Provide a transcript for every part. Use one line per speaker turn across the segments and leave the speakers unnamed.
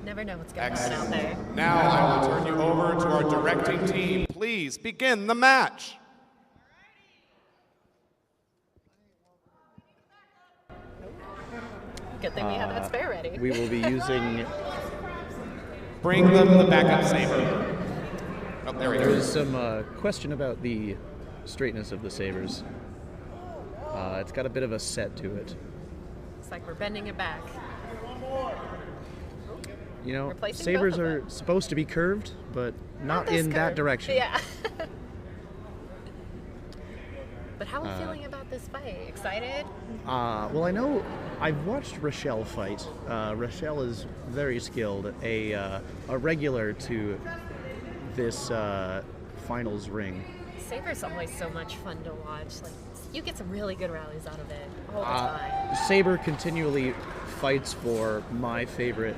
Never know what's going on out there.
Now I will turn you over to our directing team. Please begin the match.
Good thing we have that spare ready.
We will be using...
Bring them the backup saber. Oh, there we go.
There was some question about the straightness of the sabers. It's got a bit of a set to it.
It's like we're bending it back.
You know,
Replacing
sabers
both of
are
them.
supposed to be curved, but not
this
in that
curve.
direction.
Yeah. But how are we feeling about this fight? Excited?
Well, I know I've watched Rochelle fight. Rochelle is very skilled, a regular to this finals ring.
Saber's always so much fun to watch. Like, you get some really good rallies out of it all the time.
Saber continually fights for my favorite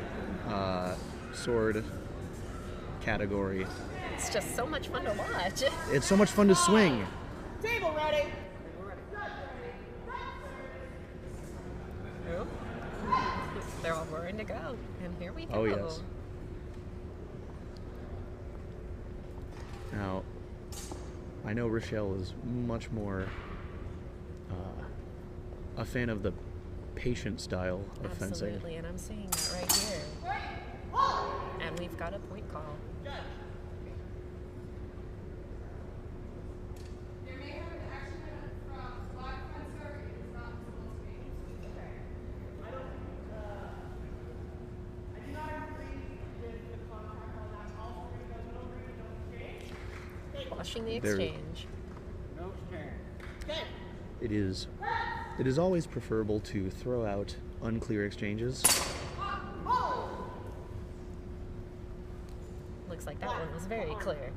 sword category.
It's just so much fun to watch.
It's so much fun to swing.
Table ready.
Oh. They're all roaring to go, and here we go.
Oh, yes. Now, I know Rochelle is much more a fan of the patient style of fencing.
Absolutely, and I'm seeing that right here. And we've got a point call. Watching the exchange.
It is always preferable to throw out unclear exchanges.
Looks like that one was very clear.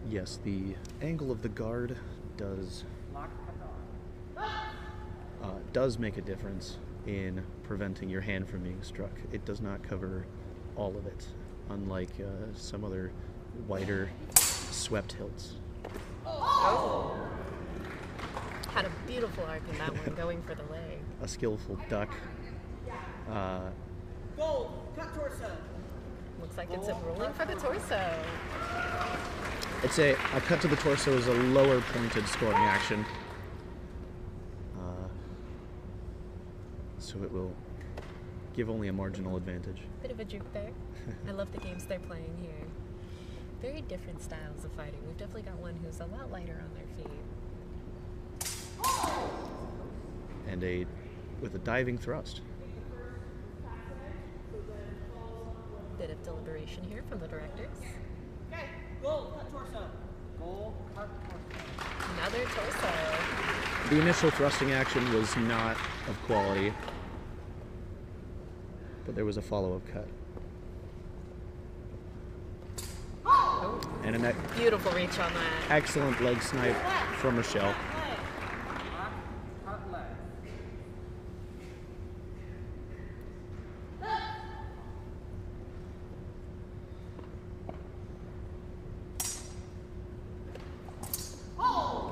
Yes, the angle of the guard does make a difference in preventing your hand from being struck. It does not cover all of it, unlike some other wider swept hilts.
Oh! Had a beautiful arc in that one, going for the leg.
A skillful duck.
Gold, cut torso.
Looks like it's a rolling for the torso.
It's a cut to the torso is a lower pointed scoring action. So it will give only a marginal advantage.
Bit of a juke there. I love the games they're playing here. Very different styles of fighting. We've definitely got one who's a lot lighter on their feet.
And with a diving thrust.
Bit of deliberation here from the directors.
Okay, gold, cut torso. Gold, cut torso.
Another torso.
The initial thrusting action was not of quality, but there was a follow-up cut.
Oh.
And an
Beautiful reach on that.
excellent leg snipe from Rochelle.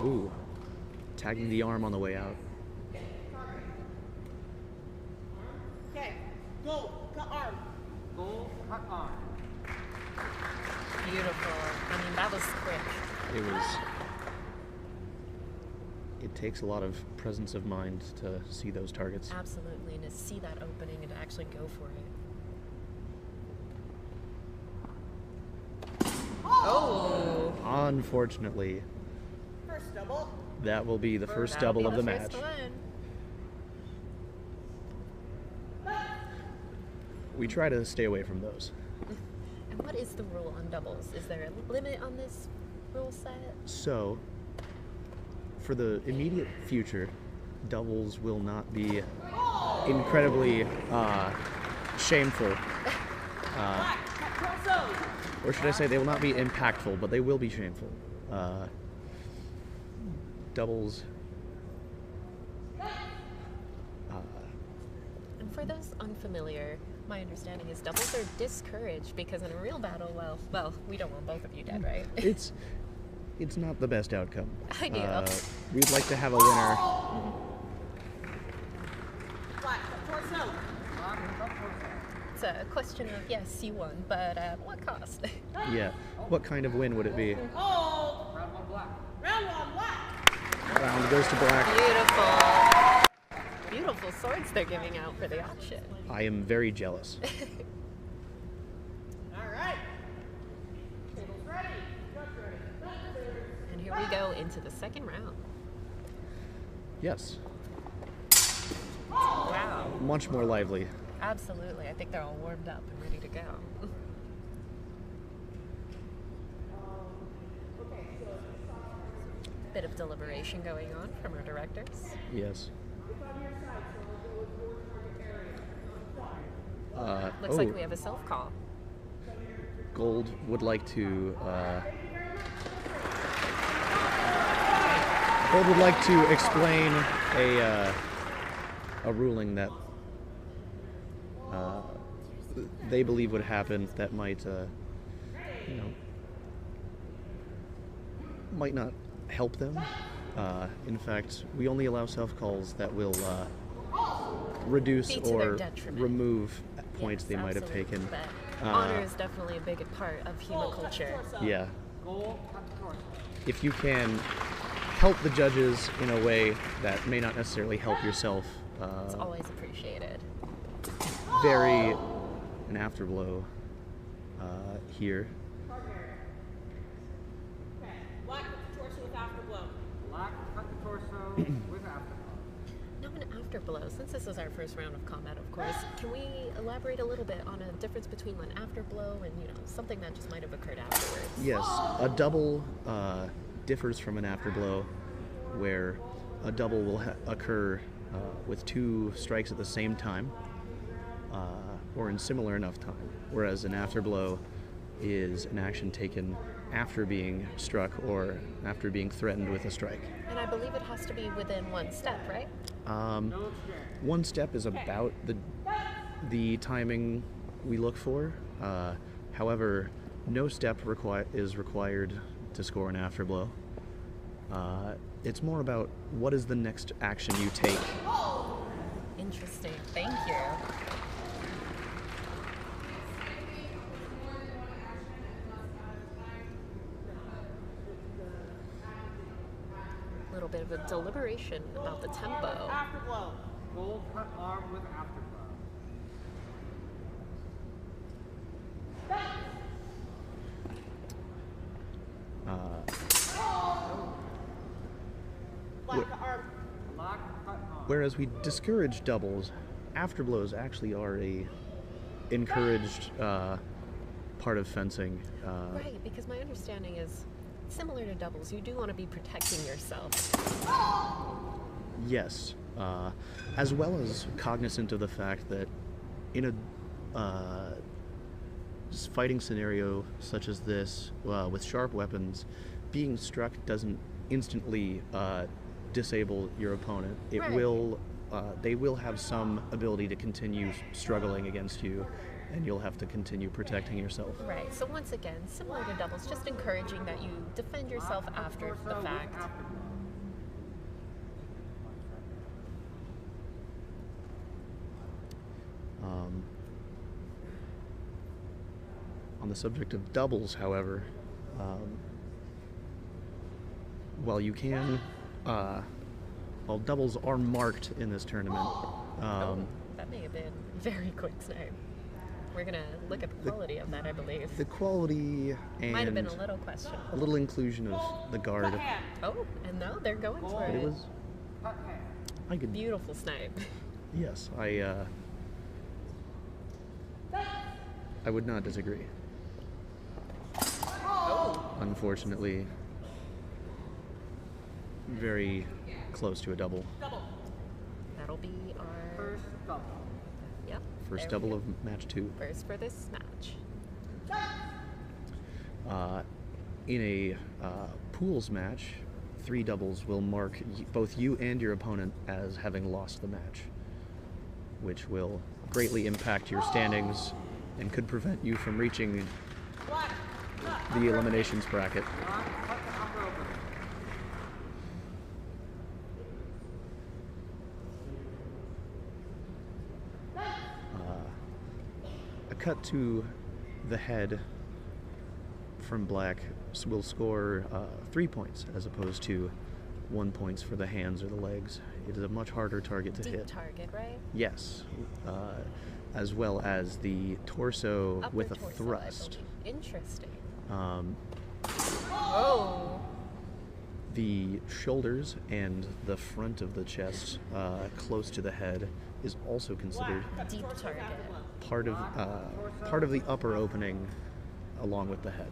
Ooh, tagging the arm on the way out.
Okay, gold, cut arm. Gold, cut arm.
Beautiful. I mean, that was quick.
It takes a lot of presence of mind to see those targets.
Absolutely, and to see that opening and to actually go for it. Oh!
Unfortunately,
First double.
that will be the first
That'll
double
be
of the
first
match.
one.
We try to stay away from those.
And what is the rule on doubles? Is there a limit on this rule set?
So, for the immediate future, doubles will not be incredibly shameful. Or should I say they will not be impactful, but they will be shameful. Doubles.
And for those unfamiliar, my understanding is doubles are discouraged because in a real battle, well, we don't want both of you dead, right?
It's not the best outcome.
I do.
We'd like to have a winner
it's a question of, yes, you won, but at what cost?
Yeah. What kind of win would it be?
Oh! Round one black. Round one black!
Round goes to black.
Beautiful. Beautiful swords they're giving out for the auction.
I am very jealous.
Alright. Table's ready. Judge ready.
And here we go into the second round.
Yes.
Wow.
Much more lively.
Absolutely. I think they're all warmed up and ready to go. Bit of deliberation going on from our directors.
Yes.
Looks like we have a self-call.
Gold would like to explain a ruling that they believe would happen that might might not help them. In fact, we only allow self-calls that will reduce
Be to their
or
detriment.
remove points
Yes,
they might have
absolutely.
taken.
But honor is definitely a big part of human culture.
Yeah.
Goal, cut the torso.
If you can help the judges in a way that may not necessarily help yourself,
It's always appreciated.
very an afterblow here.
Black, cut the torso with afterblow. Black, cut the torso with afterblow.
Now an afterblow, since this is our first round of combat, of course, can we elaborate a little bit on a difference between an afterblow and, something that just might have occurred afterwards?
Yes, a double differs from an afterblow, where a double will occur with two strikes at the same time, or in similar enough time, whereas an afterblow is an action taken after being struck or after being threatened with a strike.
And I believe it has to be within one step, right?
One step is about the timing we look for. However, no step is required to score an afterblow. It's more about what is the next action you take.
Interesting. Thank you. A little bit of a deliberation about the tempo.
Afterblow. Gold, cut arm with afterblow. Black, cut arm. Black, cut arm.
Whereas we discourage doubles, afterblows actually are a encouraged part of fencing.
Right, because my understanding is similar to doubles, you do want to be protecting yourself.
Yes, as well as cognizant of the fact that in a fighting scenario such as this, with sharp weapons, being struck doesn't instantly disable your opponent. It
Right.
will, they will have some ability to continue struggling against you, and you'll have to continue protecting yourself.
Right, so once again, similar to doubles, just encouraging that you defend yourself after the fact.
On the subject of doubles, however, while you can, while doubles are marked in this tournament,
That may have been very quick snipe. We're gonna look at the quality of that, I believe.
the quality and
Might have been a little questionable.
a little inclusion of the guard,
Oh, and now they're going for
but
it.
it was, I could,
Beautiful snipe.
yes, I would not disagree. Unfortunately, very close to a double.
That'll be our
First double.
yep.
First
there we
double
go.
of match 2.
First for this match.
In a pools match, 3 doubles will mark both you and your opponent as having lost the match, which will greatly impact your standings and could prevent you from reaching the eliminations bracket.
Black, cut the upper open.
cut to the head from black will score 3 points as opposed to 1 point for the hands or the legs. It is a much harder target to hit.
Deep target, right?
Yes, as well as the torso
Upper
with a
torso, I
thrust.
believe. Interesting.
Oh. The shoulders and the front of the chest, close to the head, is also considered
Deep target.
part of the upper opening, along with the head.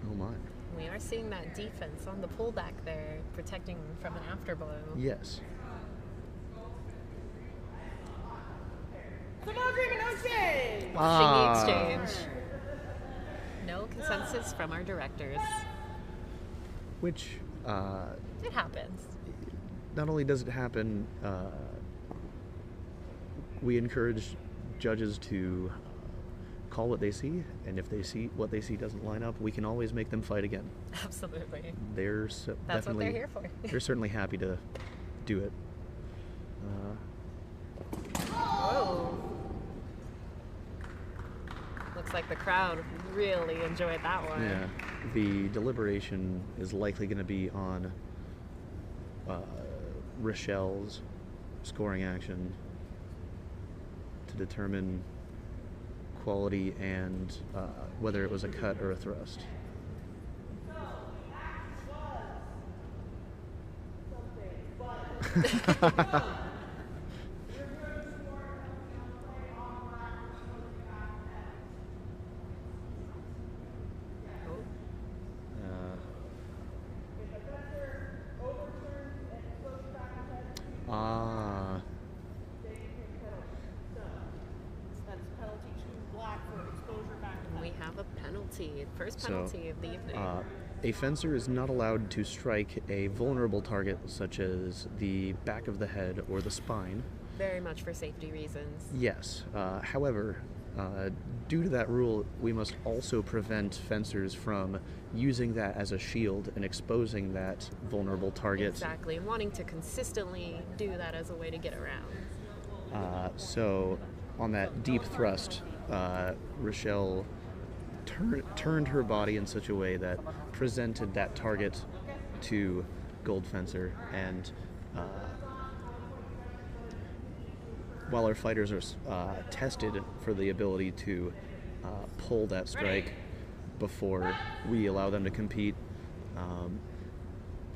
Oh my.
We are seeing that defense on the pullback there, protecting from an afterblow.
Yes.
So no agreement, no exchange!
Shingy exchange. No consensus from our directors.
Which,
It happens.
not only does it happen, we encourage judges to call what they see, and if they see what they see doesn't line up, we can always make them fight again.
Absolutely.
They're
That's what
definitely
they're here for.
they're certainly happy to do it.
Whoa. Looks like the crowd really enjoyed that one.
Yeah, the deliberation is likely going to be on Rochelle's scoring action to determine quality and whether it was a cut or a thrust.
We have a penalty. First penalty of the evening.
A fencer is not allowed to strike a vulnerable target such as the back of the head or the spine.
Very much for safety reasons.
Yes. However, due to that rule, we must also prevent fencers from using that as a shield and exposing that vulnerable target.
Exactly. And wanting to consistently do that as a way to get around.
So, on that deep thrust, Rochelle turned her body in such a way that presented that target to Gold Fencer, and while our fighters are tested for the ability to pull that strike before we allow them to compete,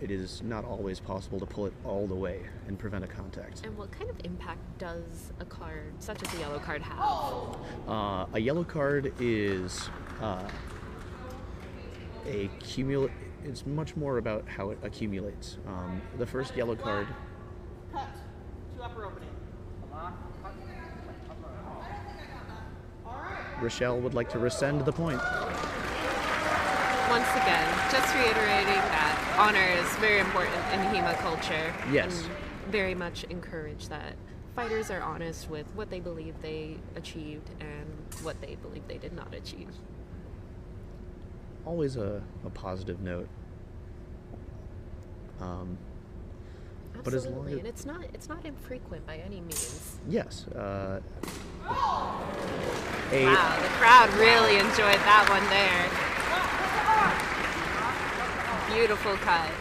it is not always possible to pull it all the way and prevent a contact.
And what kind of impact does a card such as a yellow card have?
A yellow card is it's much more about how it accumulates. The first yellow card.
Cut to upper opening. Come on.
Rochelle would like to rescind the point.
Once again, just reiterating that honor is very important in HEMA culture.
Yes.
And very much encourage that fighters are honest with what they believe they achieved and what they believe they did not achieve.
Always a positive note. But as long
Absolutely,
as
and it's not infrequent by any means.
yes,
Wow, the crowd really enjoyed that one there. Beautiful cut.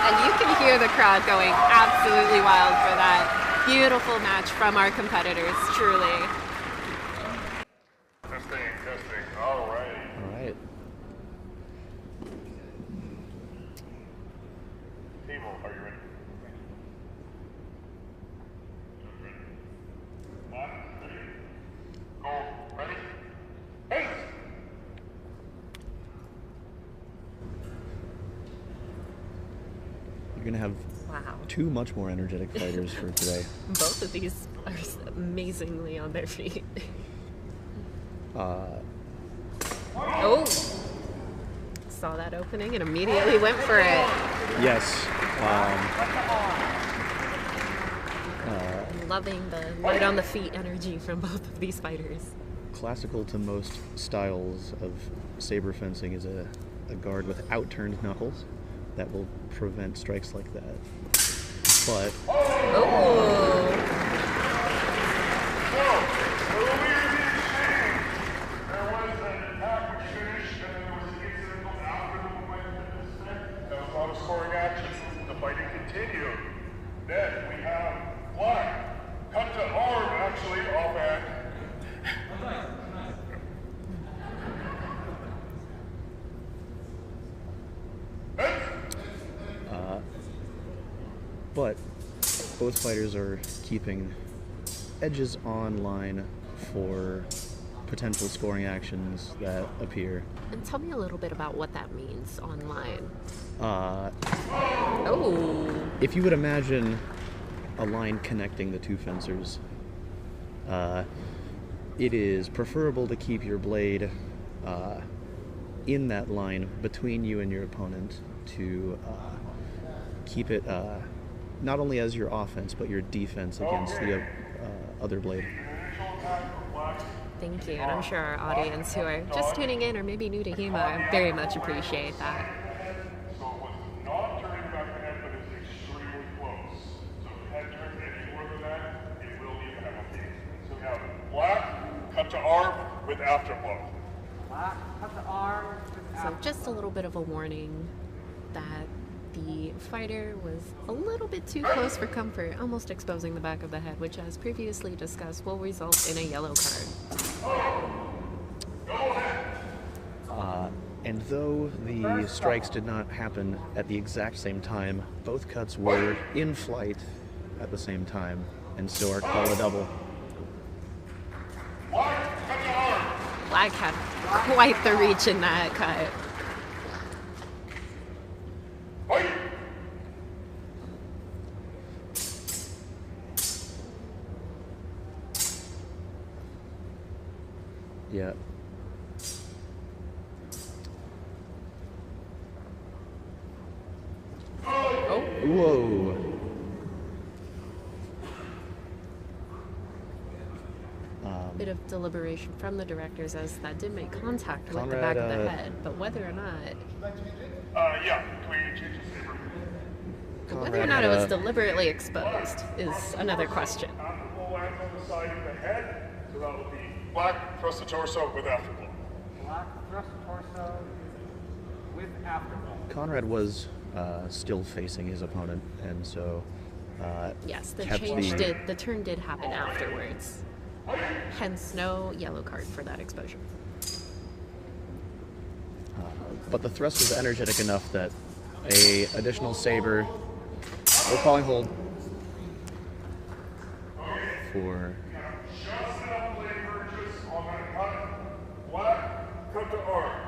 And you can hear the crowd going absolutely wild for that. Beautiful match from our competitors, truly.
Testing. All right.
all right.
Timo, are you ready? One, ready? Go. Ready? Hey!
You're gonna have
Wow.
two much more energetic fighters for today.
Both of these are amazingly on their feet. Oh! Saw that opening and immediately went for it.
Yes.
loving the light on the feet energy from both of these fighters.
Classical to most styles of saber fencing is a guard with outturned knuckles that will prevent strikes like that. But
Oh!
Earlier in the exchange, there was an attack which finished, and then there was an incidental after the momentum disconnect. That was not a scoring action. The fighting continued. Then we have Black. Cut to arm, actually, offhand.
But both fighters are keeping edges on line for potential scoring actions that appear.
And tell me a little bit about what that means online.
Uh,
Oh!
if you would imagine a line connecting the two fencers, it is preferable to keep your blade in that line between you and your opponent to keep it not only as your offense but your defense against the other blade.
Thank you, and I'm sure our audience who are just tuning in or maybe new to HEMA very much appreciate that.
So it was not turning back the head, but it's extremely close. So if the head turns any more than that, it will be a penalty. So we have Black, cut to arm with afterblow.
Black, cut the arm.
So just a little bit of a warning that the fighter was a little bit too close for comfort, almost exposing the back of the head, which as previously discussed will result in a yellow card.
And though the strikes did not happen at the exact same time, both cuts were in flight at the same time, and so are called a double.
Black had quite the reach in that cut.
Yeah.
Oh,
Whoa.
bit of deliberation from the directors as that did make contact with the
Conrad,
back of the head, but whether or not
Yeah, can we change the saber?
whether or not it was deliberately exposed is another question.
Afterblow lands on the side of the head, so that will be Black, thrust the torso with afterblow.
Black, thrust torso with afterblow.
Conrad was still facing his opponent, and so
Yes, the
kept
change the turn did happen afterwards. Hence, no yellow card for that exposure.
But the thrust was energetic enough that a additional saber. We're calling hold for.
Just enough blade purchase on that cut. Black, cut to arm.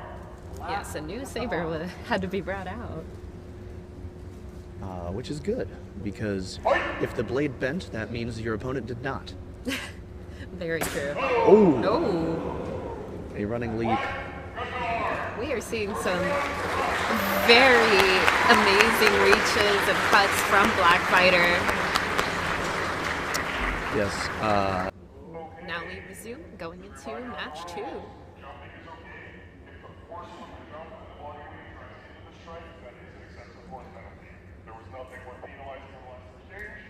Yes, a new saber had to be brought out.
Which is good, because if the blade bent, that means your opponent did not.
Very true.
Oh!
Oh,
A running leap.
we are seeing some very amazing reaches and cuts from Black Fighter.
Yes.
Now we resume going into match 2.
Jumping is okay. If the force from the jump and the body weight drives into the strike, that is an excessive force penalty. There was nothing worth penalizing in the last exchange.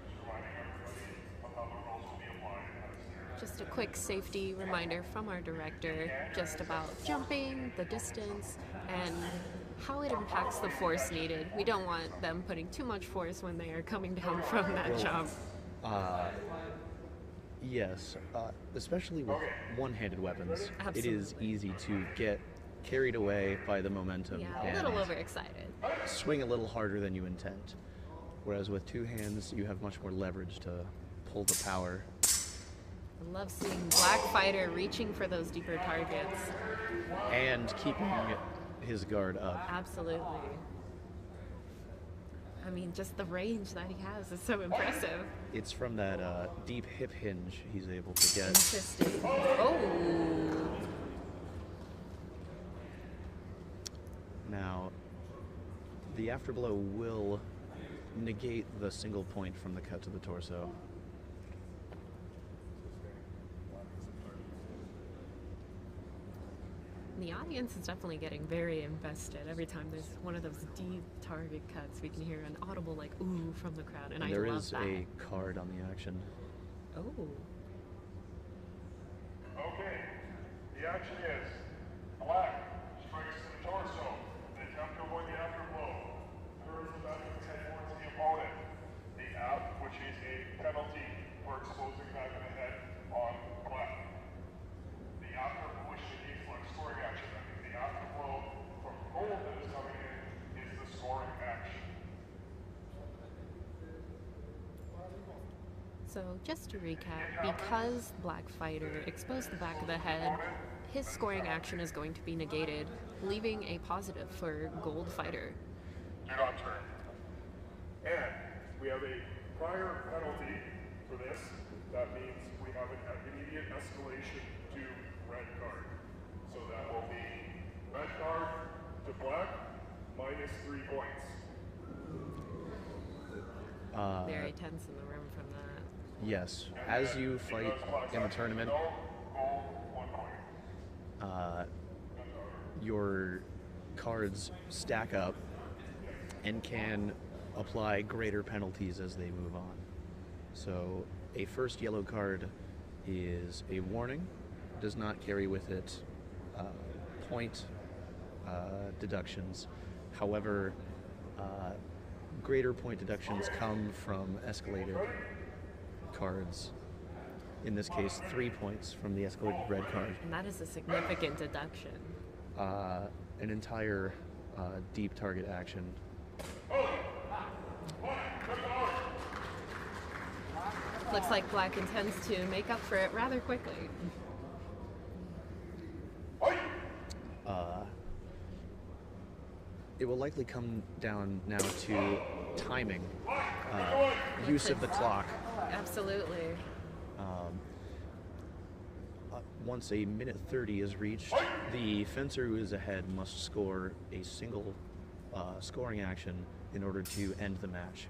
Just reminding everybody of how the rules will be applied in that scenario.
Just a quick safety reminder from our director, just about jumping, the distance, and how it impacts the force needed. We don't want them putting too much force when they are coming down from that jump.
Yes. Especially with one-handed weapons, it
Absolutely.
is easy to get carried away by the momentum
Yeah, a
and
little overexcited.
swing a little harder than you intend. Whereas with two hands, you have much more leverage to pull the power.
I love seeing Black Fighter reaching for those deeper targets.
And keeping his guard up.
Absolutely. I mean, just the range that he has is so impressive.
It's from that deep hip hinge he's able to get.
Interesting. Oh!
Now, the afterblow will negate the single point from the cut to the torso.
The audience is definitely getting very invested. Every time there's one of those deep target cuts, we can hear an audible like ooh from the crowd, and I
There
love
is
that.
a card on the action.
Oh,
Okay, the action is black strikes to the torso, an attempt to avoid the afterblow. Throws the back of the head towards the opponent. The out, which is a penalty for exposing the back of the head on black. The after, which is a flex scoring action. I think the afterblow from gold that is coming in is the scoring action.
so just to recap, because Black Fighter exposed the back of the head, his scoring action is going to be negated, leaving a positive for Gold Fighter.
Do not turn. And we have a prior penalty for this. That means we have an immediate escalation to red card. So that will be red card to black, -3 points.
Very tense in the room from that.
Yes, as you fight in the tournament,
No, gold, 1 point.
your cards stack up and can apply greater penalties as they move on. So a first yellow card is a warning, does not carry with it point deductions. However, greater point deductions come from escalated cards. In this case, 3 points from the escalated red card.
And that is a significant deduction.
An entire deep target action.
Looks like Black intends to make up for it rather quickly.
It will likely come down now to timing, use of the clock.
Absolutely.
Once a minute 30 is reached, the fencer who is ahead must score a single scoring action in order to end the match.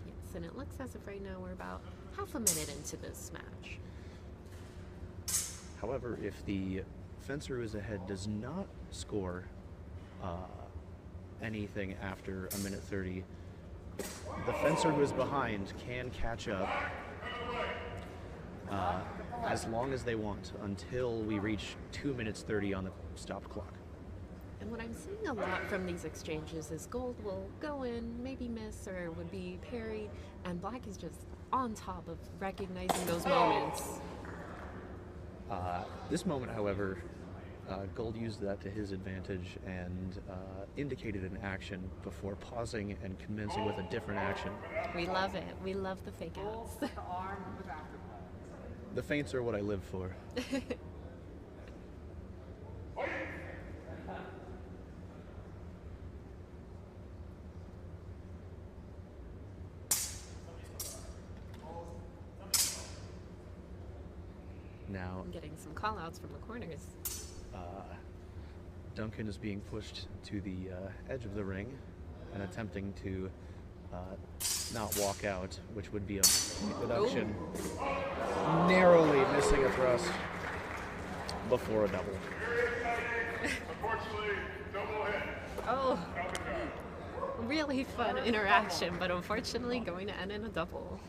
Yes, and it looks as if right now we're about half a minute into this match.
However, if the fencer who is ahead does not score anything after a minute 30, the fencer who is behind can catch up as long as they want until we reach 2 minutes 30 on the stop clock.
And what I'm seeing a lot from these exchanges is Gold will go in, maybe miss, or would be parried, and Black is just on top of recognizing those moments.
This moment, however, Gold used that to his advantage and indicated an action before pausing and commencing with a different action.
We love it. We love the fake outs.
The feints are what I live for. Now,
I'm getting some call outs from the corners.
Duncan is being pushed to the edge of the ring and attempting to not walk out, which would be a deduction. Narrowly missing a thrust before a double.
Unfortunately, double hit.
Oh,
Up and down.
really fun interaction, but unfortunately going to end in a double.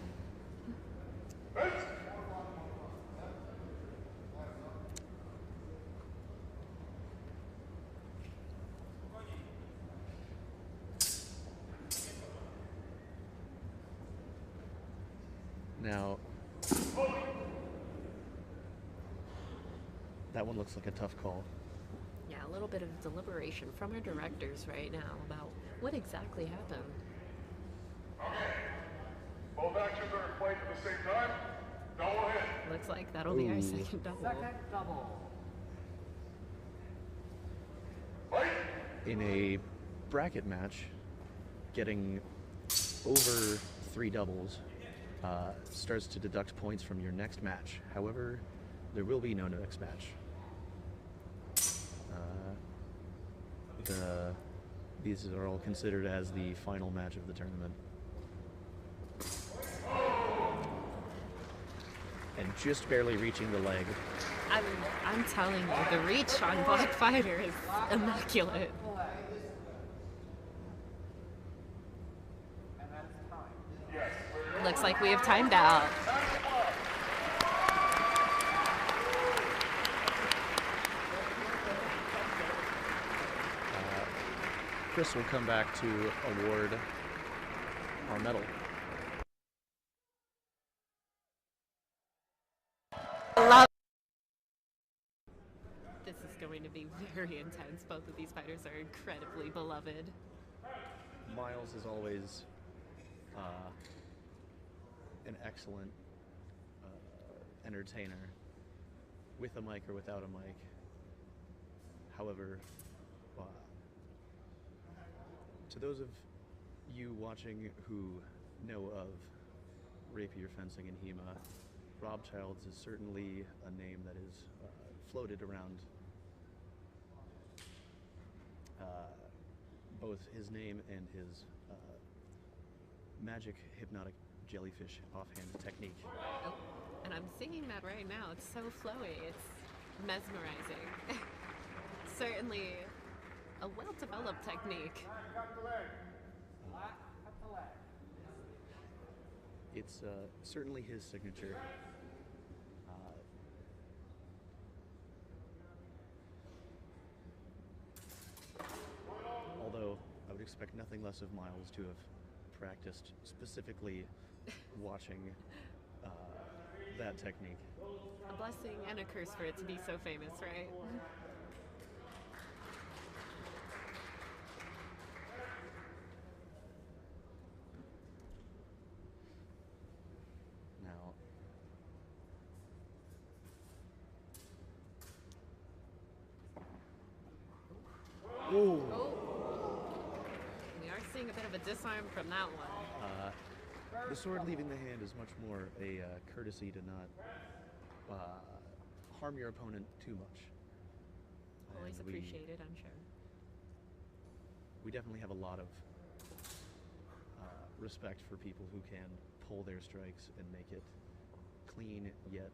Now, that one looks like a tough call.
Yeah, a little bit of deliberation from our directors right now about what exactly happened.
Okay. Both actions are in play at the same time. Double hit.
Looks like that'll be our
Ooh.
second double.
Fight.
In a bracket match, getting over 3 doubles starts to deduct points from your next match. However, there will be no next match. These are all considered as the final match of the tournament. and just barely reaching the leg.
I'm telling you, the reach on Black Fighter is immaculate.
And that is time.
Looks like we have timed out.
Chris will come back to award our medal.
Love. This is going to be very intense. Both of these fighters are incredibly beloved.
Miles is always an excellent entertainer, with a mic or without a mic. However, to those of you watching who know of rapier fencing in HEMA, Rob Childs is certainly a name that is floated around both his name and his magic hypnotic jellyfish offhand technique.
Oh, and I'm singing that right now. It's so flowy. It's mesmerizing. Certainly a well-developed technique.
Cut the leg.
Cut the leg.
It's certainly his signature. Although I would expect nothing less of Miles to have practiced specifically watching that technique.
A blessing and a curse for it to be so famous, right?
Now,
Oh, we are seeing a bit of a disarm from that one.
the sword leaving the hand is much more a courtesy to not harm your opponent too much.
Always
And
appreciated, I'm sure.
we definitely have a lot of respect for people who can pull their strikes and make it clean yet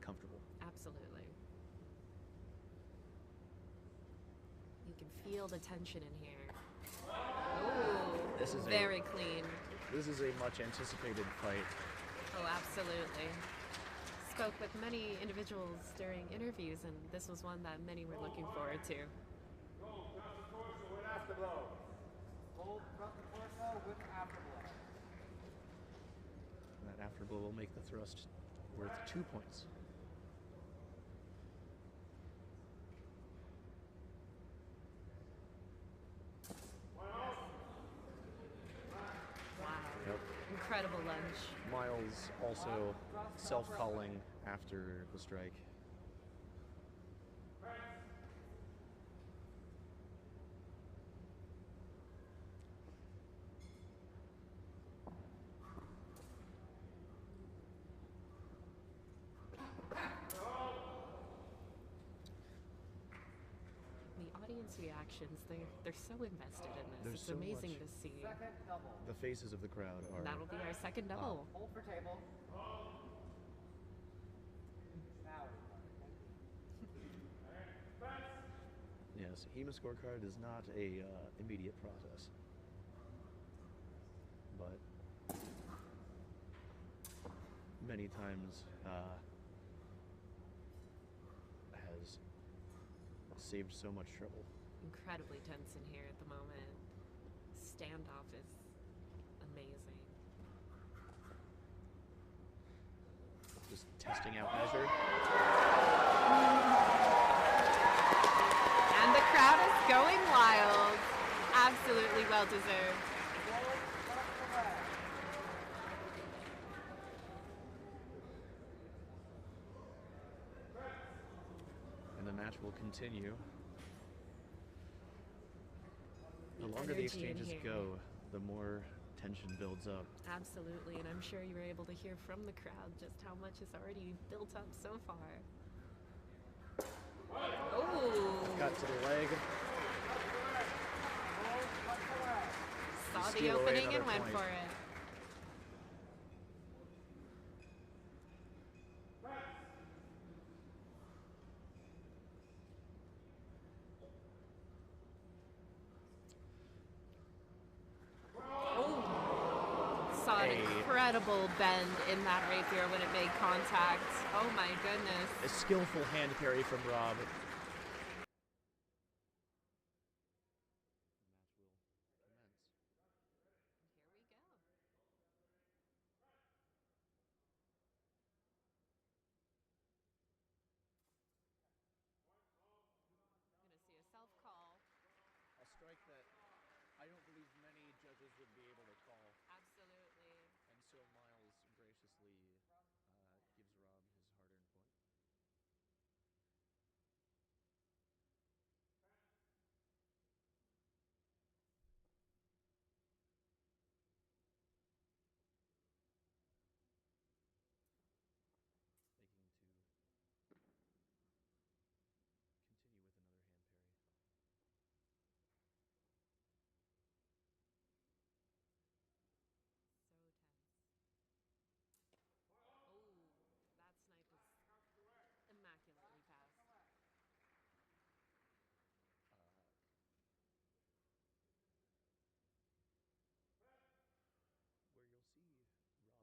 comfortable.
Absolutely. You can feel the tension in here. Oh,
This is
very clean.
This is a much anticipated fight.
Oh, absolutely. Spoke with many individuals during interviews, and this was one that many were looking forward to.
Go, down the torso with afterblow.
Hold front the torso with afterblow.
And that afterblow will make the thrust worth 2 points.
Wow.
Yep.
Incredible lunge.
Miles also self-calling after the strike.
The audience reactions, they're so invested in this.
There's
It's
so
amazing
much-
to see.
Second double.
The faces of the crowd are
That'll be our second double.
Hold for table. Now
yes. HEMA scorecard is not a immediate process, but many times has saved so much trouble.
Incredibly tense in here at the moment. Standoff is amazing.
Just testing out measure.
And the crowd is going wild. Absolutely well deserved.
And the match will continue. The longer the
energy in
exchanges
here.
go, the more tension builds up.
Absolutely, and I'm sure you were able to hear from the crowd just how much has already built up so far. Oh,
Cut to the leg.
saw the
steal away
opening and
another
went
point.
for it. an incredible bend in that rapier when it made contact. Oh my goodness.
A skillful hand parry from Rob. The match will commence.
Here we go. I'm gonna see a self-call.
A strike that I don't believe many judges would be able to call.
Absolutely.
And so Miles graciously gives Rob his hard-earned point. Making to continue with another hand parry.
So tense. Oh, that snipe is immaculately passed.
Where you'll see Rob's hand making motions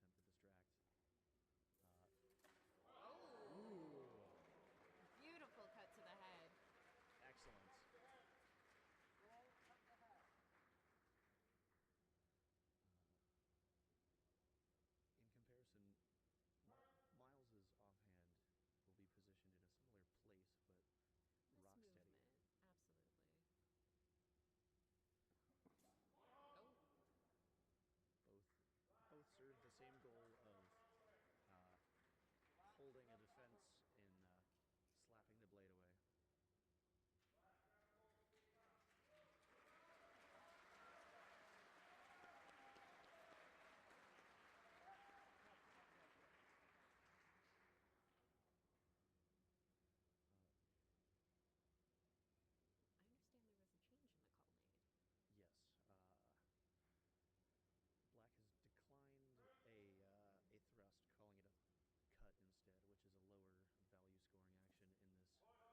in an attempt to distract.
Oh! Beautiful cut to the head.
Excellent. In comparison, Miles's offhand will be positioned in a similar place, but
This
rock
movement,
steady.
absolutely. Oh,
Both serve the same goal of holding a defense in slapping the blade away.
I understand there was a change in the call made.
Yes. Black has declined a thrust, calling it a cut instead, which is a lower value scoring action in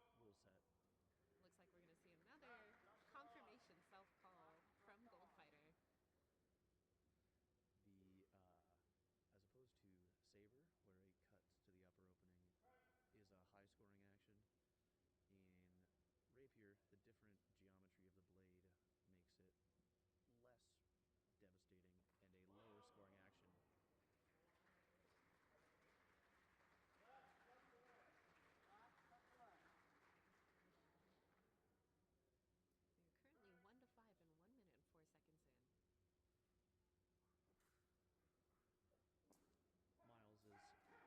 this rule set.
Looks like we're going to see another confirmation self-call from Goldfighter.
The as opposed to Saber, where a cut to the upper opening is a high scoring action, in Rapier, the different geometry of the blade makes it less devastating and a lower scoring action.
We are currently 1-5 and 1 minute and 4 seconds in.
Miles is...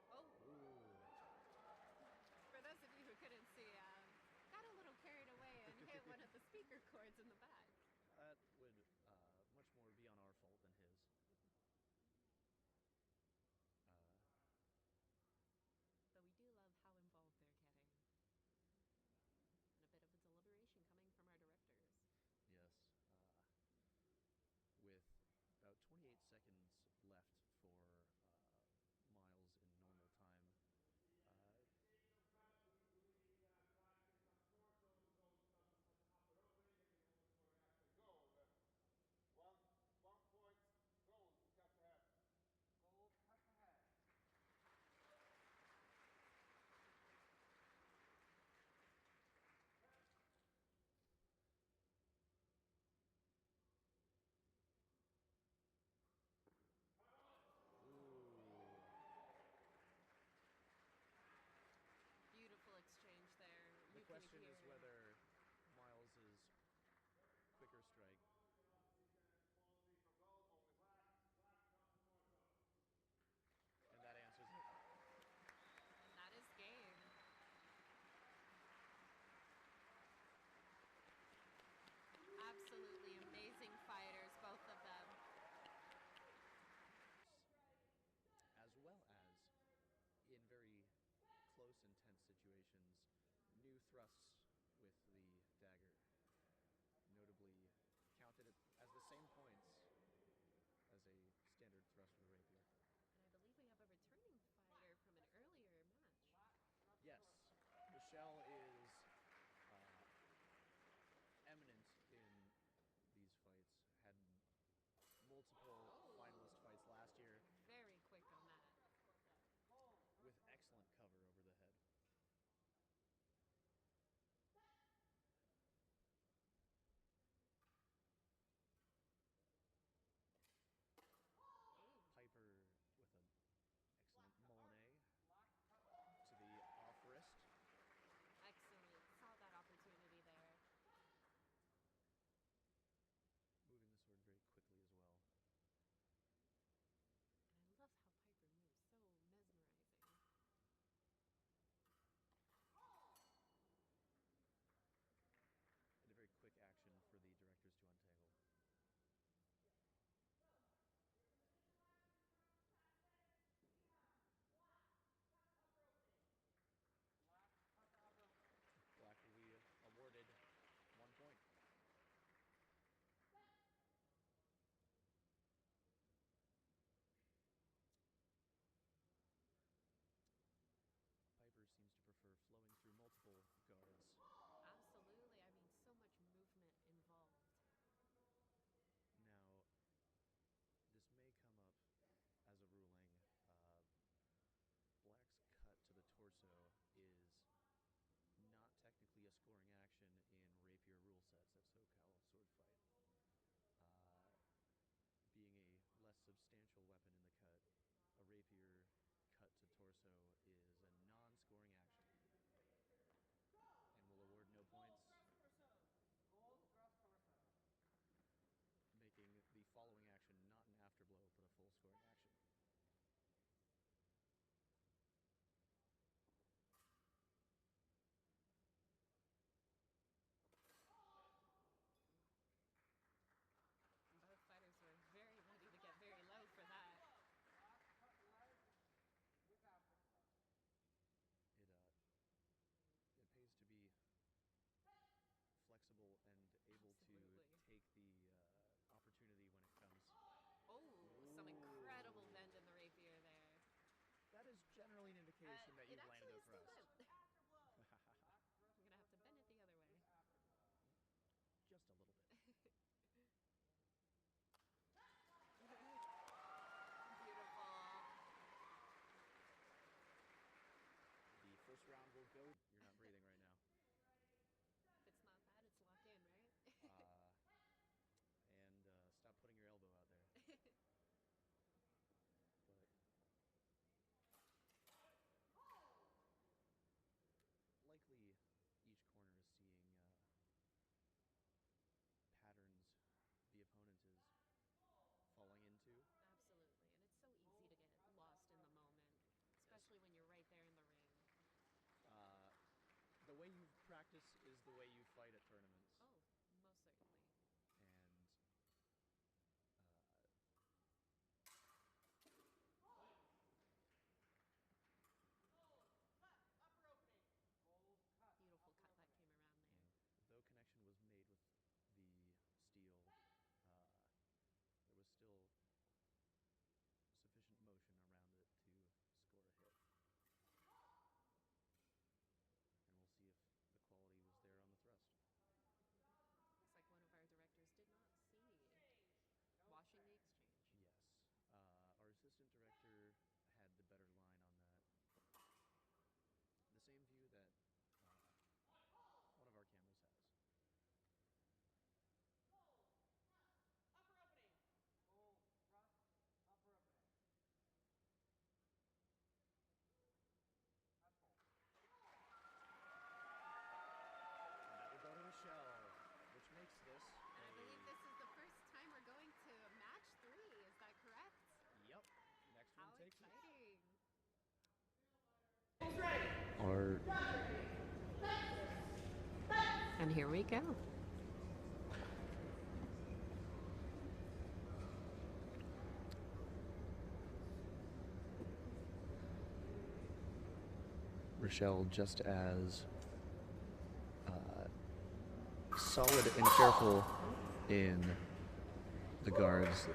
Oh!
Ooh.
For those of you who couldn't see, got a little carried away and hit one of the speaker cords in the back.
That would much more be on our fault than his.
But we do love how involved they're getting. And a bit of a deliberation coming from our directors.
Yes. With about 28 seconds left for Miles in normal time.
One point, gold, cut ahead.
Gold, cut ahead.
Beautiful exchange there.
The
You
question
can
is
hear
whether Miles's quicker strike. And that answers it.
And that is game. Absolutely amazing fighters, both of them.
As well as, in very close and tense situations, new thrusts with the dagger. Notably counted as the same points as a standard thrust with a rapier.
And I believe we have a returning fighter from an earlier match.
Yes, Michelle is eminent indication that
It
you've landed
actually
a
still
thrust.
did. I'm gonna have to bend it the other way.
Just a little bit.
Beautiful.
The first round will go. You're not breathing right now.
If it's not that, it's lock in, right?
And stop putting your elbow out there. But likely each corner is seeing patterns the opponent is falling into.
Absolutely, and it's so easy to get lost in the moment, especially when you're right there in the ring.
The way you practice is the way you fight at tournaments.
Oh, most certainly.
And
Beautiful cut that came around there.
though connection was made with the steel, there was still sufficient motion around it to score a hit. And we'll see if the quality was there on the thrust.
Looks like one of our directors did not see watching the exchange.
Yes. Our assistant director had the better line on that. The same view that one of our cameras has.
Upper opening. Goal, thrust, upper opening. That's full.
And that will go to Michelle, which makes this
And I believe this is the first time we're going to match 3. Is that correct?
Yep. Next
How
one takes
exciting!
Our
And here we go.
Rochelle just as solid and careful in the guards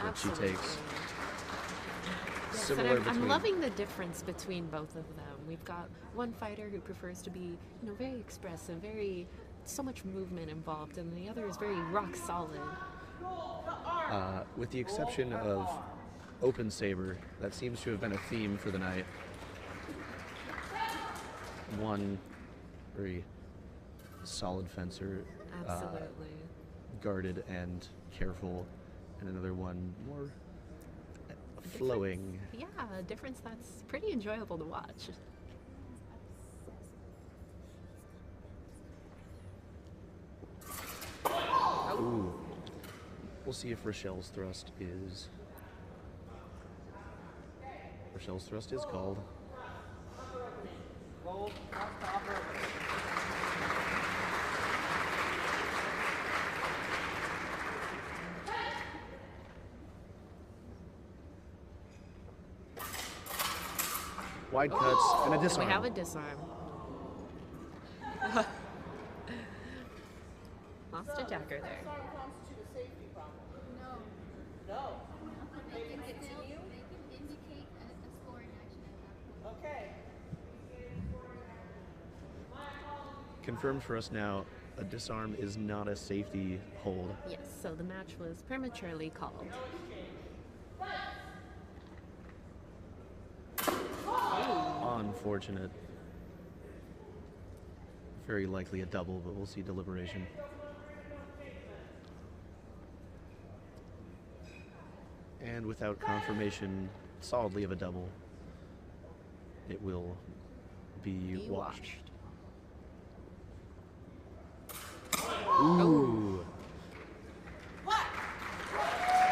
that she takes.
Yes,
Similar
and I'm
between
loving the difference between both of them. We've got one fighter who prefers to be, very expressive, so much movement involved, and the other is very rock solid.
with the exception of Open Saber, that seems to have been a theme for the night. One very solid fencer,
Absolutely.
guarded and careful, and another one more flowing.
Yeah, a difference that's pretty enjoyable to watch.
Ooh. We'll see if Rochelle's thrust is called.
Goal, thrust to upper opening.
Wide cuts and a disarm.
We have a disarm. Lost a dagger there.
Disarm constitute a safety problem.
No.
No.
They can continue? They can indicate a scoring action at that point.
Okay.
Confirmed for us now, a disarm is not a safety hold.
Yes, so the match was prematurely called.
Unfortunate. Very likely a double, but we'll see deliberation. And without confirmation solidly of a double, it will be washed. Ooh.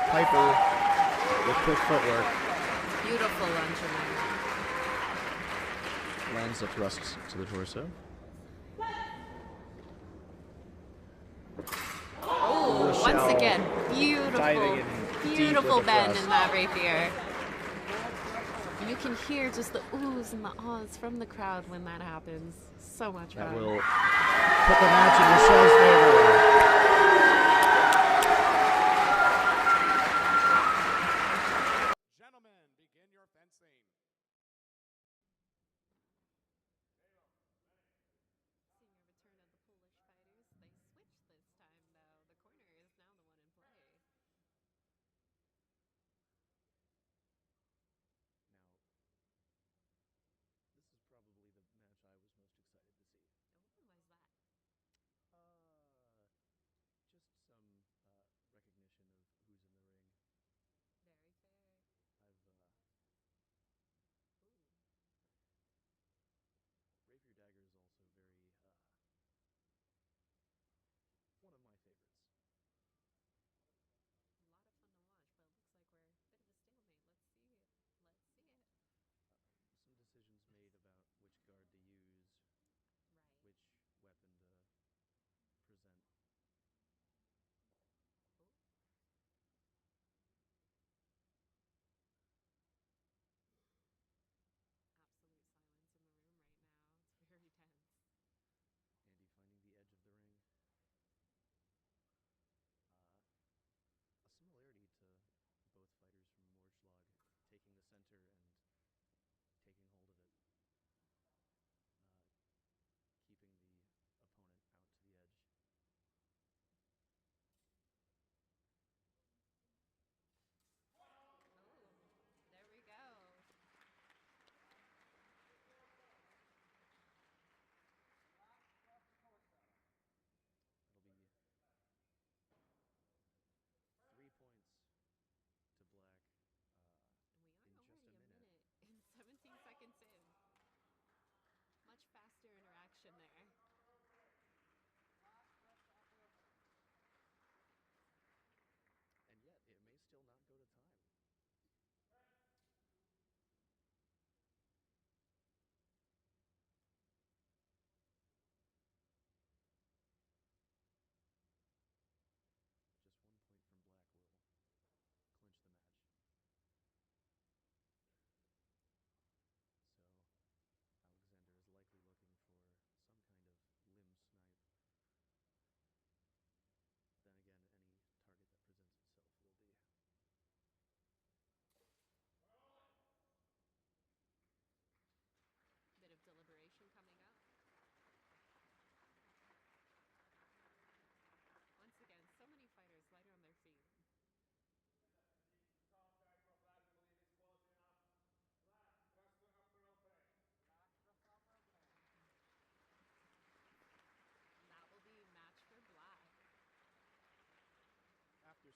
Piper with quick footwork
Beautiful lungeon.
lands the thrust to the torso.
Oh, once again,
diving in deep
beautiful
with the
bend
thrust.
in that rapier. You can hear just the oohs and the ahs from the crowd when that happens. So much
That
fun.
will put the match in Michelle's favor.
Gentlemen, begin your fencing.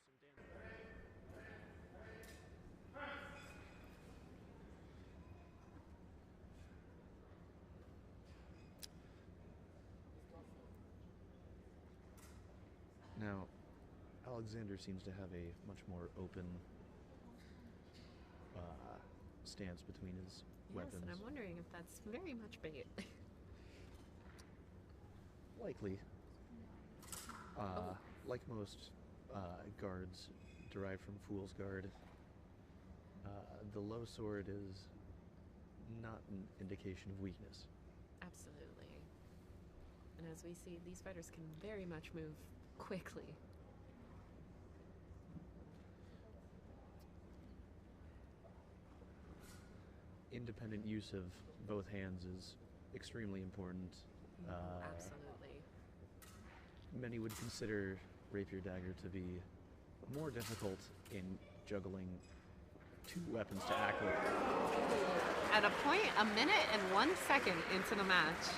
some damage. Now, Alexander seems to have a much more open stance between his weapons.
Yes, and I'm wondering if that's very much bait.
Likely. Like most guards derived from Fool's Guard, the low sword is not an indication of weakness.
Absolutely. And as we see, these fighters can very much move quickly.
Independent use of both hands is extremely important.
Absolutely.
Many would consider rapier dagger to be more difficult in juggling two weapons to act with.
At a point, a minute and 1 second into the match,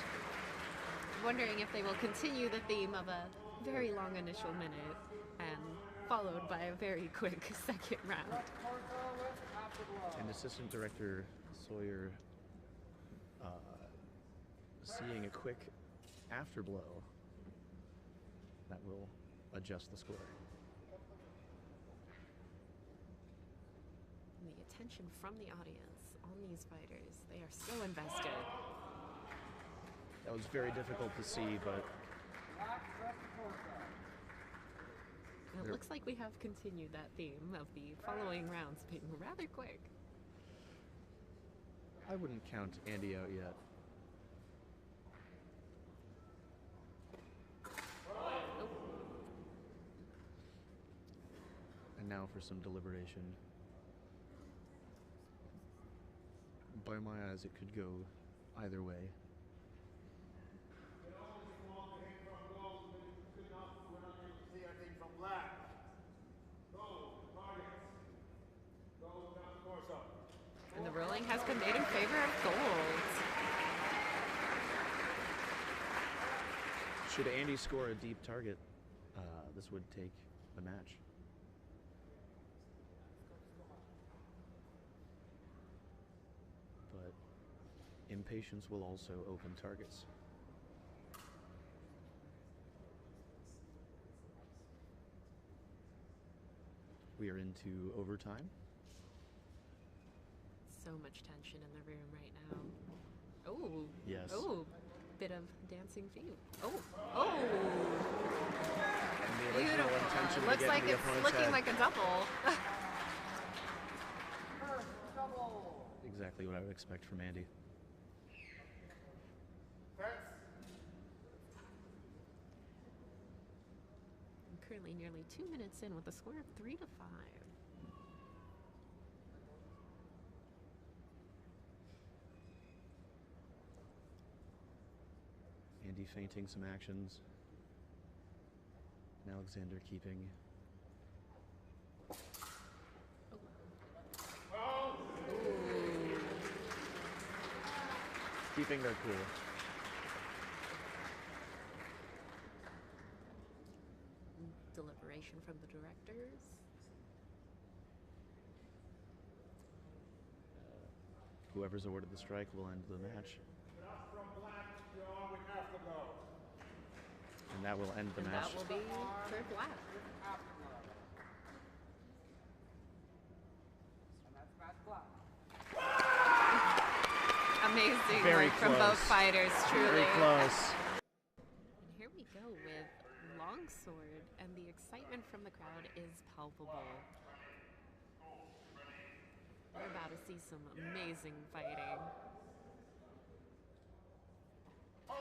wondering if they will continue the theme of a very long initial minute and followed by a very quick second round.
And Assistant Director Sawyer seeing a quick afterblow that will adjust the score.
And the attention from the audience on these fighters, they are so invested.
That was very difficult to see, but
And it looks like we have continued that theme of the following rounds being rather quick.
I wouldn't count Andy out yet. And now for some deliberation. By my eyes, it could go either way.
See anything from black. Go, targets. Go down the torso.
And the ruling has been made in favor of gold.
Should Andy score a deep target, this would take the match. But impatience will also open targets. We are into overtime.
So much tension in the room right now. Oh.
Yes.
Oh. Bit of dancing feet. Oh.
And the
Oh.
original
Beautiful.
intention
It
to
looks
get
like
in the
it's
opponent's
looking
head.
like a double.
Exactly what I would expect from Andy.
Fence.
I'm currently nearly 2 minutes in with a score of 3-5.
Andy feinting some actions. And Alexander keeping. Keeping their cool.
Deliberation from the directors.
Whoever's awarded the strike will end the match.
Not from black, John. We have to go.
And that will end the
And
match.
that will be for black.
And that's match black.
Amazing
Very
work from both
close.
fighters, truly.
Very close.
And here we go with Longsword, and the excitement from the crowd is palpable. We're about to see some amazing fighting. Oh,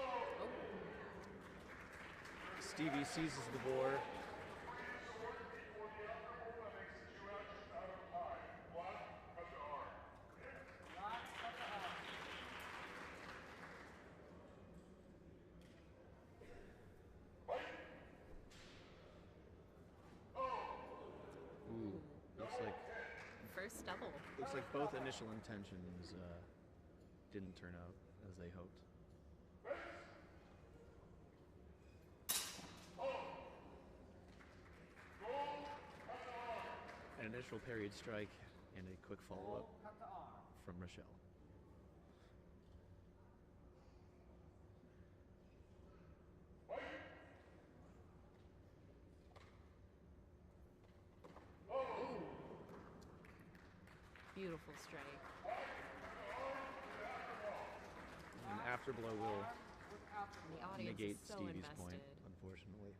Stevie seizes the board. Ooh,
double.
Looks like both initial intentions didn't turn out as they hoped. An initial parried strike and a quick follow-up
Goal, cut to arm.
from Rochelle.
Beautiful strike.
An afterblow will
With after
And the audience
negate
is so
Stevie's
invested.
point, unfortunately.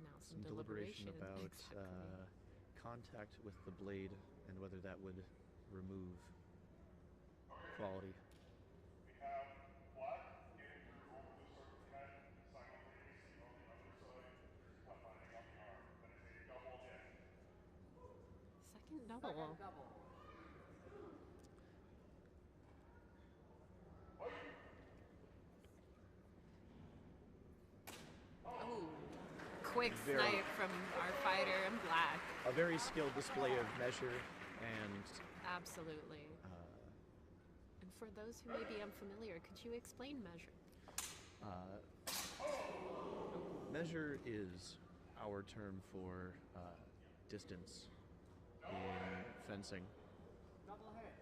Now
Some deliberation about
Exactly.
contact with the blade and whether that would remove quality.
We have black getting through over the circle head, simultaneously on the other side, finding on the arm. That is a double hit.
Second double.
second double.
Oh, quick
Very-
snipe from our fighter in black.
A very skilled display of measure and
Absolutely. And for those who may be unfamiliar, could you explain measure?
measure is our term for distance in fencing.
Double hit.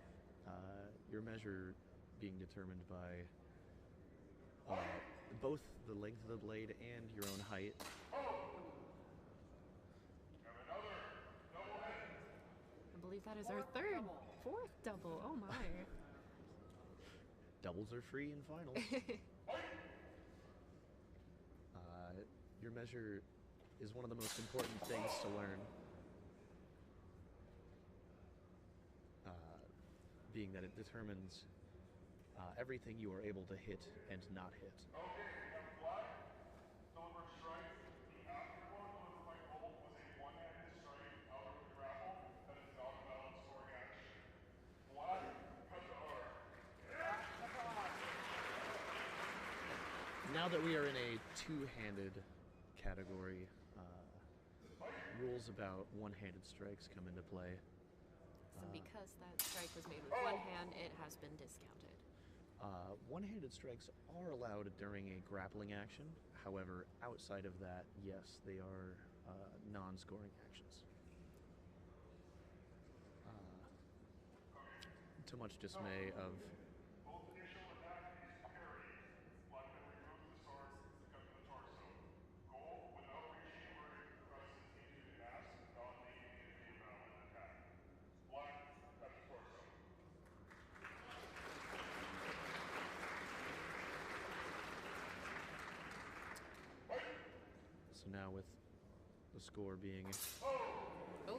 Your measure being determined by both the length of the blade and your own height.
I believe that is our fourth double. Oh my.
Doubles are free in finals. Your measure is one of the most important things to learn. Being that it determines everything you are able to hit and not hit.
Okay, we have black, delivered strike. The after one delivered by Gold was a one-handed strike out of the grapple. That is not a valid scoring action. Black, cut the arm.
Now that we are in a two-handed category, rules about one-handed strikes come into play.
So because that strike was made with one hand, it has been discounted.
One-handed strikes are allowed during a grappling action. However, outside of that, yes, they are non-scoring actions. To much dismay of
Both initial attack is parried. Black then removes the sword to cut to the torso. Gold, without reaching where it presses into the ass, not making it a valid attack. Black, cut the torso.
so now with the score being
Oh,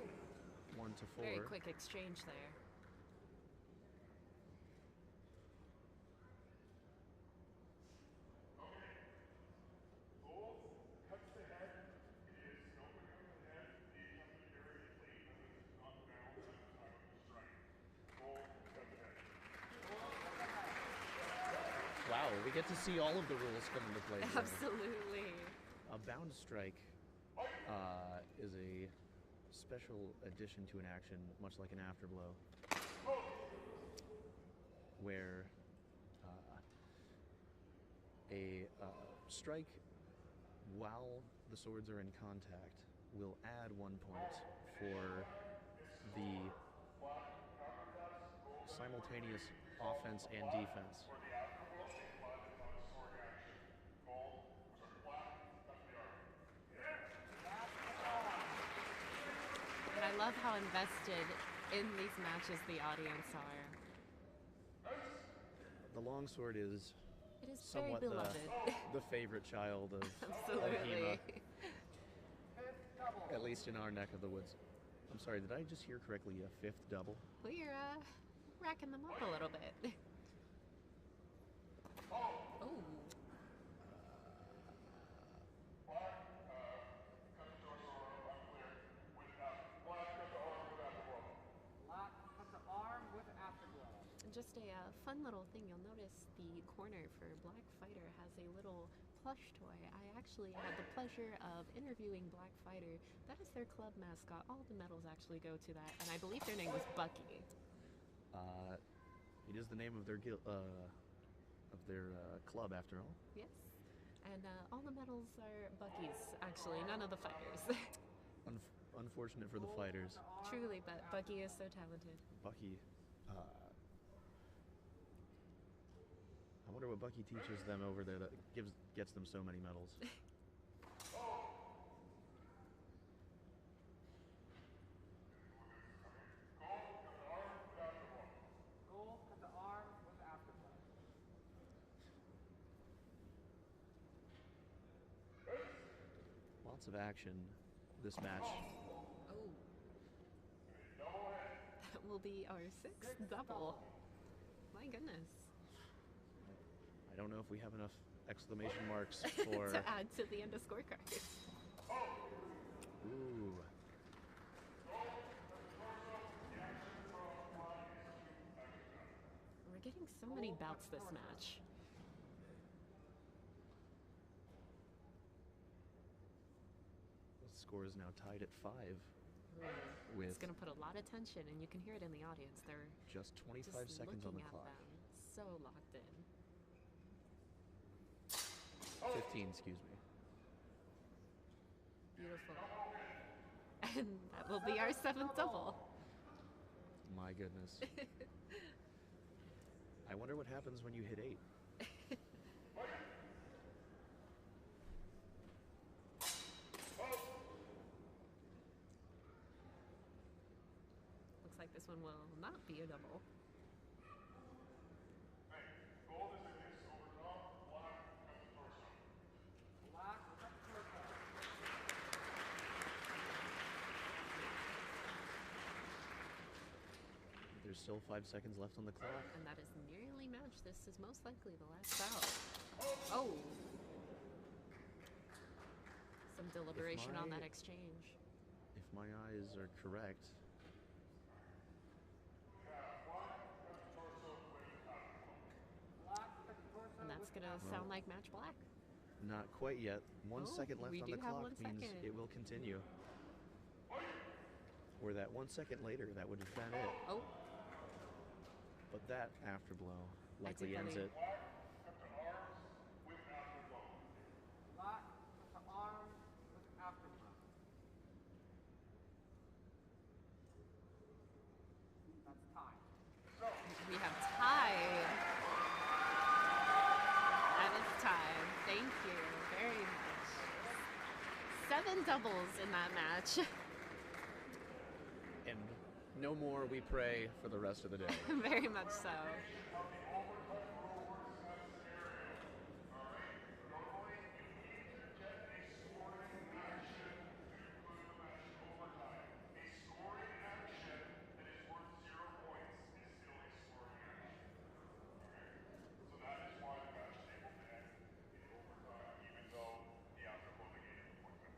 1-4.
very quick exchange there.
Gold cuts the head. It is an opening of the head. The attempt to carry is late as it is not bound at the time of the strike. Gold, cut the head.
Wow, we get to see all of the rules come into play. today.
Absolutely.
A bound strike is a special addition to an action, much like an afterblow, where a strike while the swords are in contact will add 1 point for the simultaneous offense and defense.
For the afterblow, a blood is not a scoring action. Gold, sorry, black, cut the arm.
And I love how invested in these matches the audience are.
The longsword is
It is very
somewhat
beloved.
the favorite child of
Absolutely.
Hema,
Fifth double.
at least in our neck of the woods. I'm sorry, did I just hear correctly? A fifth double?
We're racking them up a little bit. Oh.
Black, cut the torso unclear with black, cut the arm with afterblow.
Black, cut the arm with afterglow.
And just a fun little thing, you'll notice the corner for Black Fighter has a little plush toy. I actually had the pleasure of interviewing Black Fighter. That is their club mascot. All the medals actually go to that, and I believe their name was Bucky.
It is the name of their club, after all.
Yes. And all the medals are Bucky's, actually, none of the fighters.
Unfortunate for the fighters.
Truly, but Bucky is so talented.
Bucky. I wonder what Bucky teaches them over there that gets them so many medals.
Goal at the arm with afterplay.
Lots of action this match.
Oh. That will be our sixth double. My goodness.
I don't know if we have enough exclamation marks for...
to add to the end of scorecard.
Ooh.
We're getting so many bouts this match.
The score is now tied at 5.
It's
With
going to put a lot of tension, and you can hear it in the audience. They're
just 25
just
seconds on the
looking at
clock.
them, so locked in.
15, excuse me.
Beautiful. And that will be our 7th double.
My goodness. I wonder what happens when you hit 8.
Looks like this one will not be a double.
Hey, gold is a miss over top, black at the torso.
Black at the torso.
There's still 5 seconds left on the clock.
And that is nearly matched. This is most likely the last bout. Oh! Some deliberation on that exchange.
If my eyes are correct,
And that's going to sound like match black.
not quite yet. 1 second left
we
on
do
the
have
clock
1
means
second.
it will continue. Or that 1 second later, that would have been it.
Oh,
But that afterblow
I
likely
think
ends
that
it.
Black at the arms with afterglow.
Black at the arm with afterglow. That's time.
we have tied. That is tied. Thank you very much. 7 doubles in that match.
And no more, we pray, for the rest of the day.
Very much so.
Normally, you need to get a scoring action to conclude the match overtime. A scoring action that is worth 0 points is still a scoring action. Okay? So that is why the match is able to end in overtime, even though the afterglow negated the point back.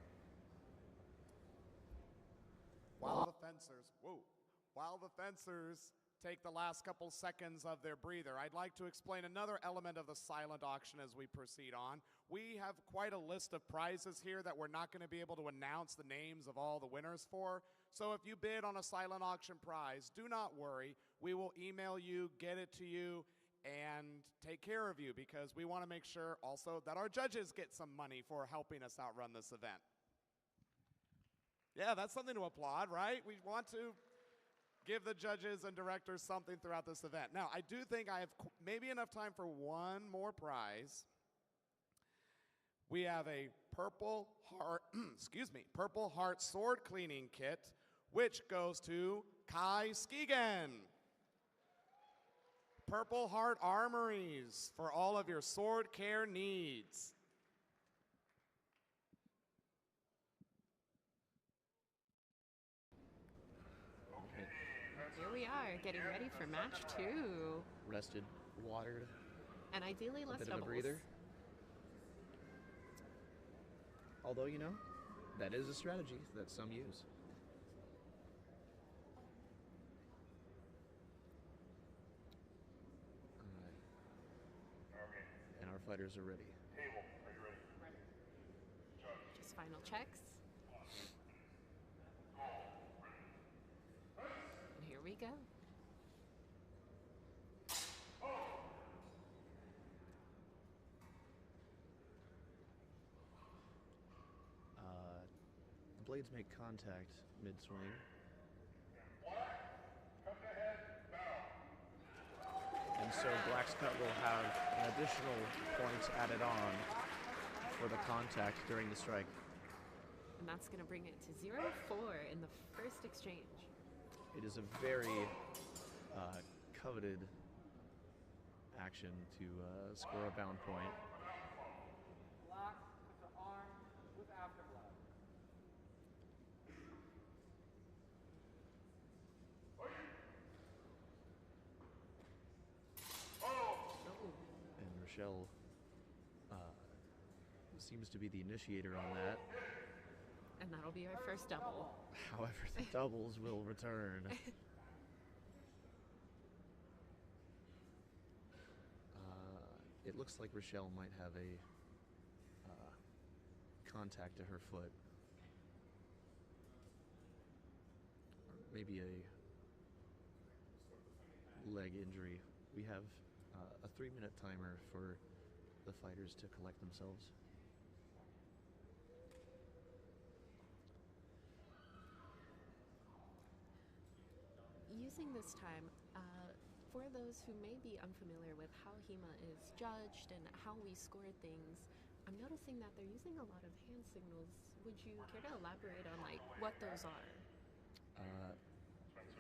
While the fencers take the last couple seconds of their breather, I'd like to explain another element of the silent auction as we proceed on. We have quite a list of prizes here that we're not going to be able to announce the names of all the winners for. So if you bid on a silent auction prize, do not worry. We will email you, get it to you, and take care of you, because we want to make sure also that our judges get some money for helping us outrun this event. Yeah, that's something to applaud, right? We want to give the judges and directors something throughout this event. Now, I do think I have maybe enough time for one more prize. We have a Purple Heart, Purple Heart sword cleaning kit, which goes to Kai Skigen. Purple Heart Armories for all of your sword care needs.
Here we are, getting ready for match 2.
Rested, watered,
And ideally
a
less
bit of a
doubles.
breather. Although, you know, that is a strategy that some use.
Okay.
And our fighters are ready.
Table, are you ready?
final checks. And here we go.
The blades make contact mid-swing. And so Black's Cut will have an additional point added on for the contact during the strike.
And that's going to bring it to 0-4 in the first exchange.
It is a very coveted action to score a bound point.
Black with the arm with afterblow.
Oh,
And Rochelle seems to be the initiator on that.
and that'll be our first double.
However, the doubles will return. It looks like Rochelle might have a contact to her foot. Or maybe a leg injury. We have a 3-minute timer for the fighters to collect themselves.
Using this time, for those who may be unfamiliar with how HEMA is judged and how we score things, I'm noticing that they're using a lot of hand signals. Would you care to elaborate on what those are?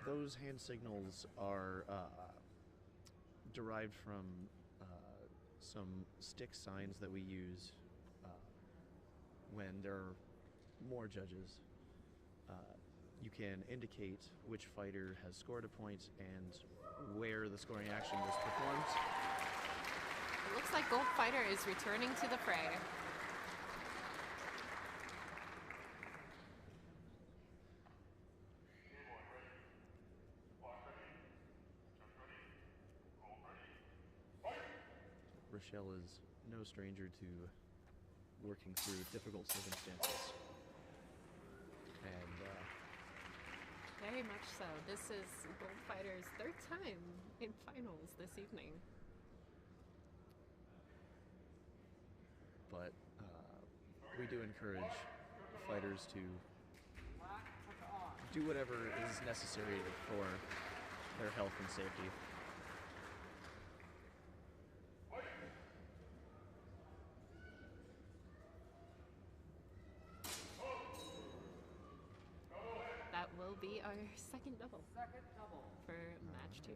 Those hand signals are derived from some stick signs that we use when there are more judges. You can indicate which fighter has scored a point and where the scoring action was performed.
It looks like Gold Fighter is returning to the fray.
Rochelle is no stranger to working through difficult circumstances. And
Very much so. This is Gold Fighter's third time in finals this evening.
but we do encourage fighters to do whatever is necessary for their health and safety.
That will be our second double for match 2.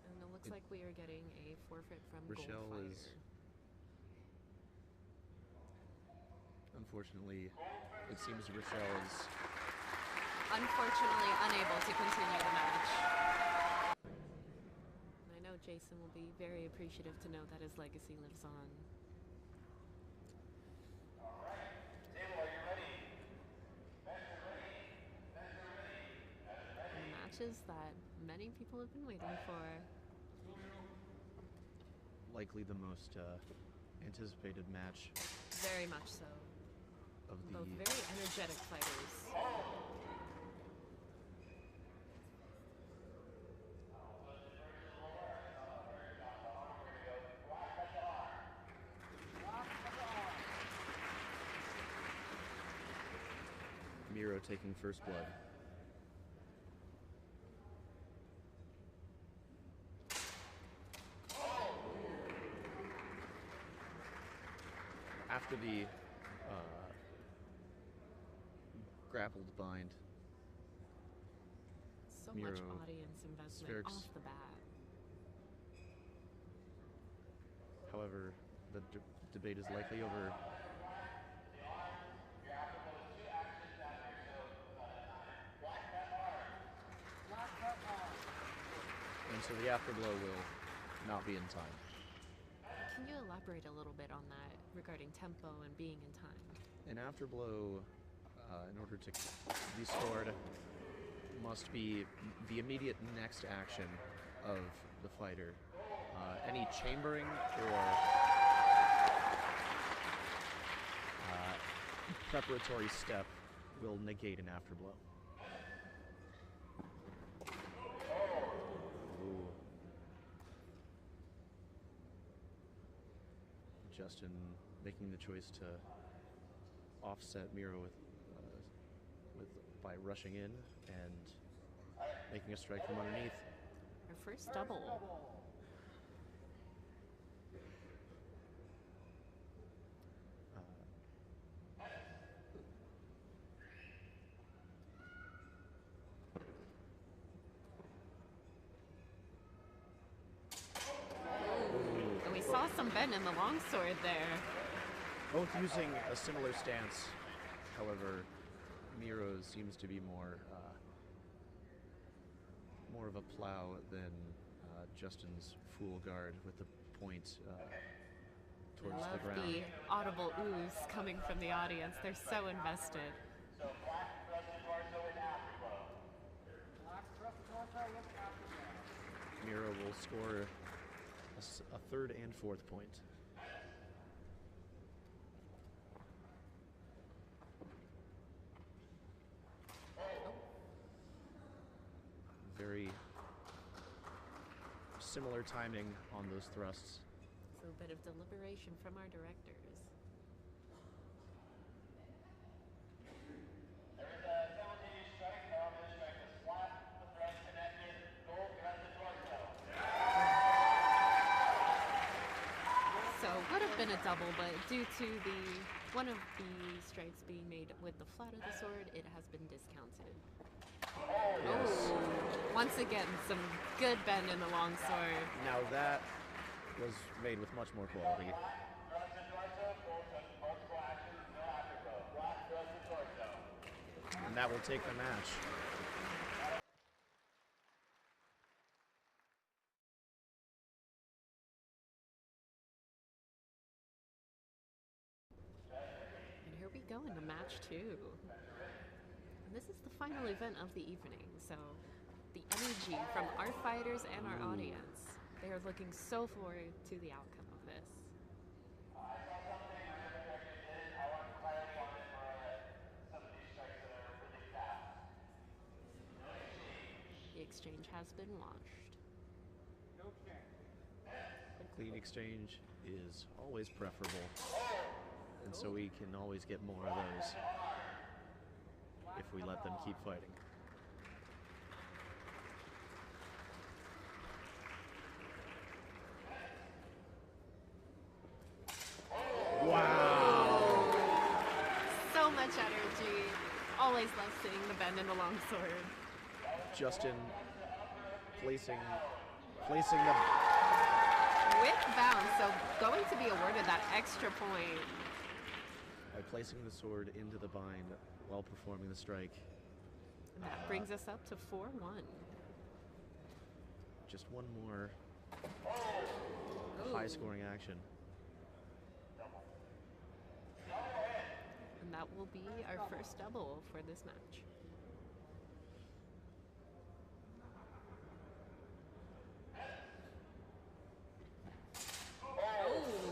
And it looks like we are getting a forfeit from
Rochelle
Gold Fighter.
is unfortunately, it seems Rochelle is
unfortunately unable to continue the match. And I know Jason will be very appreciative to know that his legacy lives on. And the matches that many people have been waiting for.
likely the most anticipated match
Very much so.
of the
Both very energetic fighters.
Miro taking first blood. After the grappled bind,
So
Miro,
much audience investment
Spherics.
off the bat.
however, the debate is likely over. And so the afterblow will not be in time.
Can you elaborate a little bit on that regarding tempo and being in time?
An afterblow, in order to be scored, must be the immediate next action of the fighter. Any chambering or preparatory step will negate an afterblow. Ooh. Justin making the choice to offset Miro by rushing in and making a strike from underneath.
Our first double. And we saw some bend in the longsword there.
Both using a similar stance. However, Miro's seems to be more of a plow than Justin's full guard with the point towards the
Love
ground.
the audible ooze coming from the audience. They're so invested.
So black thrust the torso with afterblow.
Black thrust the torso with afterblow.
Miro will score a third and fourth point. Very similar timing on those thrusts.
So a bit of deliberation from our directors.
There is a simultaneous strike. This strike is flat. The thrust connected. Goal thrust the torso.
So would have been a double, but due to one of the strikes being made with the flat of the sword, it has been discounted.
Yes.
Oh, once again, some good bend in the longsword.
Now that was made with much more quality.
Thrust the torso. Goal thrust multiple actions. No afterblow. Black thrust the torso.
And that will take the match.
And here we go into match 2. And this is the final event of the evening, so the energy from our fighters and our audience, they are looking so forward to the outcome of this.
I saw something I never did. I want clarity on it for some of these strikes that are really fast.
The exchange has been launched.
A clean exchange is always preferable. And so we can always get more of those if we let them keep fighting. Wow!
So much energy. Always love seeing the bend in the longsword.
Justin placing the
With bounce, so going to be awarded that extra point.
by placing the sword into the bind while performing the strike.
And that brings us up to 4-1.
Just one more high-scoring action.
And that will be our first double for this match.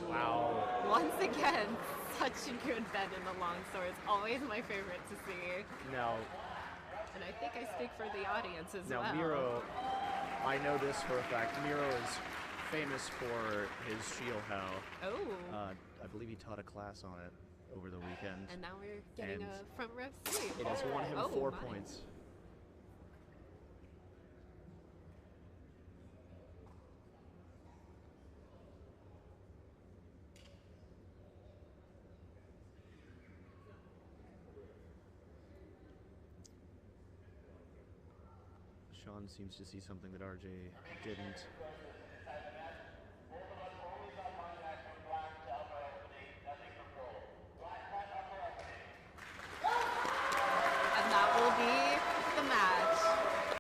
Wow!
Once again, such a good bend in the longsword. It's always my favorite to see.
Now,
And I think I speak for the audience as well.
Miro, I know this for a fact. Miro is famous for his shield how.
Oh.
I believe he taught a class on it over the weekend.
And now we're getting
and
a front row seat.
It has won him
Oh,
4
my.
points. Sean seems to see something that RJ didn't.